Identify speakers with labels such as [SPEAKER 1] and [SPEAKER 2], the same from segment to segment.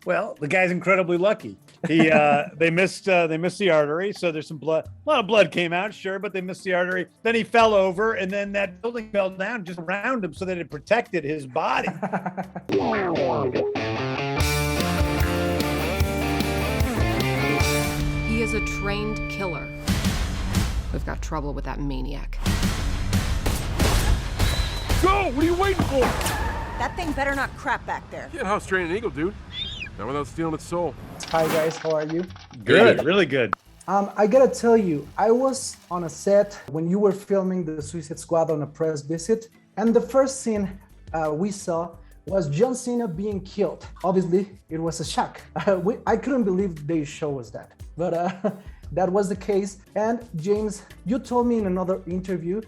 [SPEAKER 1] Well, the guy's incredibly lucky. He they missed the artery, so there's some blood. A lot of blood came out, sure, but they missed the artery. Then he fell over, and then that building fell down just around him so that it protected his body.
[SPEAKER 2] He is a trained killer. We've got trouble with that maniac.
[SPEAKER 3] Go! What are you waiting for?
[SPEAKER 4] That thing better not crap back there.
[SPEAKER 3] Can't house train an eagle, dude. Not without stealing its soul.
[SPEAKER 5] Hi guys, how are you?
[SPEAKER 1] Good, really good.
[SPEAKER 5] I gotta tell you, I was on a set when you were filming the Suicide Squad on a press visit, and the first scene we saw was John Cena being killed. Obviously, it was a shock. I couldn't believe they show us that, but that was the case. And James, you told me in another interview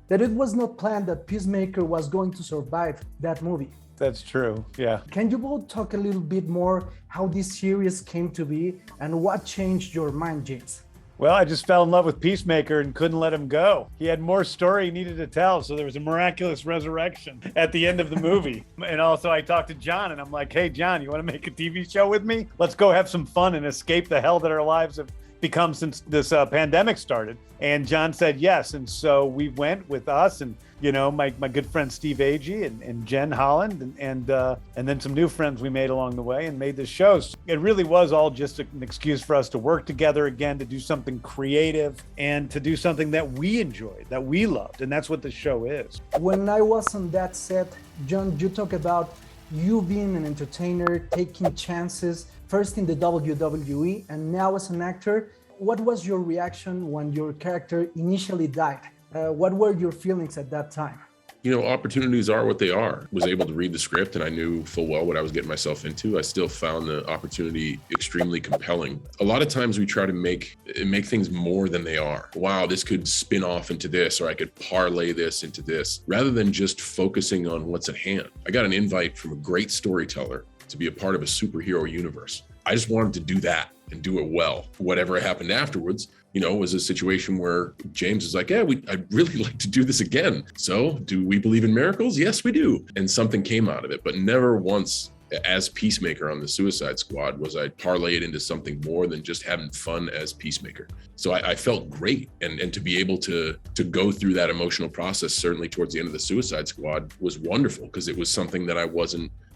[SPEAKER 5] that it was not planned that Peacemaker was going to survive that movie.
[SPEAKER 1] That's true, yeah.
[SPEAKER 5] Can you both talk a little bit more how this series came to be and what changed your mind, James?
[SPEAKER 1] Well, I just fell in love with Peacemaker and couldn't let him go. He had more story he needed to tell, so there was a miraculous resurrection at the end of the movie. And also I talked to John and I'm like, hey, John, you want to make a TV show with me? Let's go have some fun and escape the hell that our lives have become since this pandemic started. And John said yes. And so we went with us and, you know, my good friend Steve Agee and Jen Holland and then some new friends we made along the way and made this show. So it really was all just an excuse for us to work together again, to do something creative and to do something that we enjoyed, that we loved. And that's what the show is.
[SPEAKER 5] When I was on that set, John, you talk about you being an entertainer, taking chances, first in the WWE and now as an actor. What was your reaction when your character initially died? What were your feelings at that time?
[SPEAKER 6] You know, opportunities are what they are. I was able to read the script and I knew full well what I was getting myself into. I still found the opportunity extremely compelling. A lot of times we try to make things more than they are. Wow, this could spin off into this, or I could parlay this into this, rather than just focusing on what's at hand. I got an invite from a great storyteller to be a part of a superhero universe. I just wanted to do that and do it well. Whatever happened afterwards, you know, was a situation where James is like, yeah, I'd really like to do this again. So do we believe in miracles? Yes, we do. And something came out of it, but never once as Peacemaker on the Suicide Squad was I parlayed into something more than just having fun as Peacemaker. So I felt great. And to be able to go through that emotional process, certainly towards the end of the Suicide Squad, was wonderful because it was something that I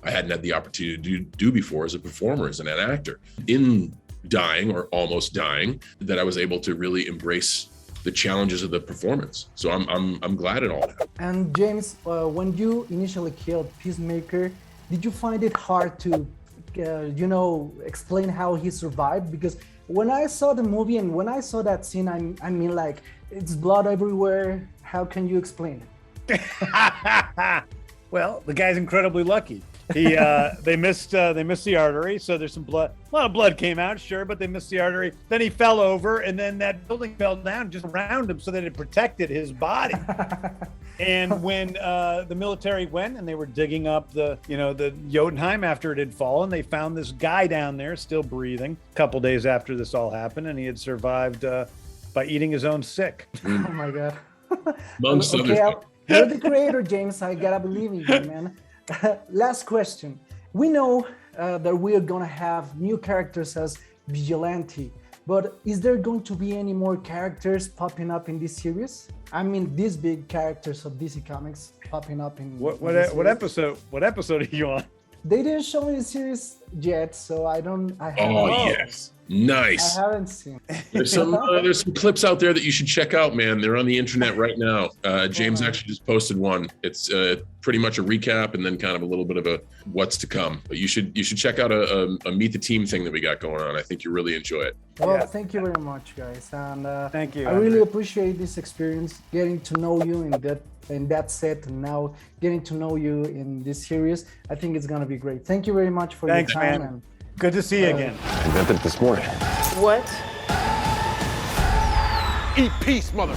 [SPEAKER 6] hadn't had the opportunity to do before as a performer, as an actor. In dying or almost dying, that I was able to really embrace the challenges of the performance. So I'm glad it all happened.
[SPEAKER 5] And James, when you initially killed Peacemaker, did you find it hard to, explain how he survived? Because when I saw the movie and when I saw that scene, I mean, like, it's blood everywhere. How can you explain it?
[SPEAKER 1] Well, the guy's incredibly lucky. He they missed the artery, so there's some blood. A lot of blood came out, sure, but they missed the artery. Then he fell over, and then that building fell down just around him so that it protected his body. And when the military went and they were digging up the Jotunheim after it had fallen, they found this guy down there still breathing. A couple days after this all happened, and he had survived by eating his own sick.
[SPEAKER 5] Oh my God!
[SPEAKER 6] Amongst other things.
[SPEAKER 5] You're the creator, James. I gotta believe in you, man. Last question. We know that we are gonna have new characters as Vigilante, but is there going to be any more characters popping up in this series? I mean, these big characters of DC Comics popping up in
[SPEAKER 1] what episode? What episode are you on?
[SPEAKER 5] They didn't show me the series yet, so I haven't.
[SPEAKER 6] Yes. Nice.
[SPEAKER 5] I haven't seen.
[SPEAKER 6] There's some clips out there that you should check out, man. They're on the internet right now. James actually just posted one. It's pretty much a recap and then kind of a little bit of a what's to come. But you should check out a meet the team thing that we got going on. I think you really enjoy it.
[SPEAKER 5] Well, Thank you very much, guys, and
[SPEAKER 1] thank you.
[SPEAKER 5] I really appreciate this experience, getting to know you in that set, and now getting to know you in this series. I think it's gonna be great. Thank you very much for your time.
[SPEAKER 1] Man.
[SPEAKER 5] And
[SPEAKER 1] good to see you again.
[SPEAKER 7] I invented it this morning.
[SPEAKER 4] What?
[SPEAKER 3] Eat peace, mother.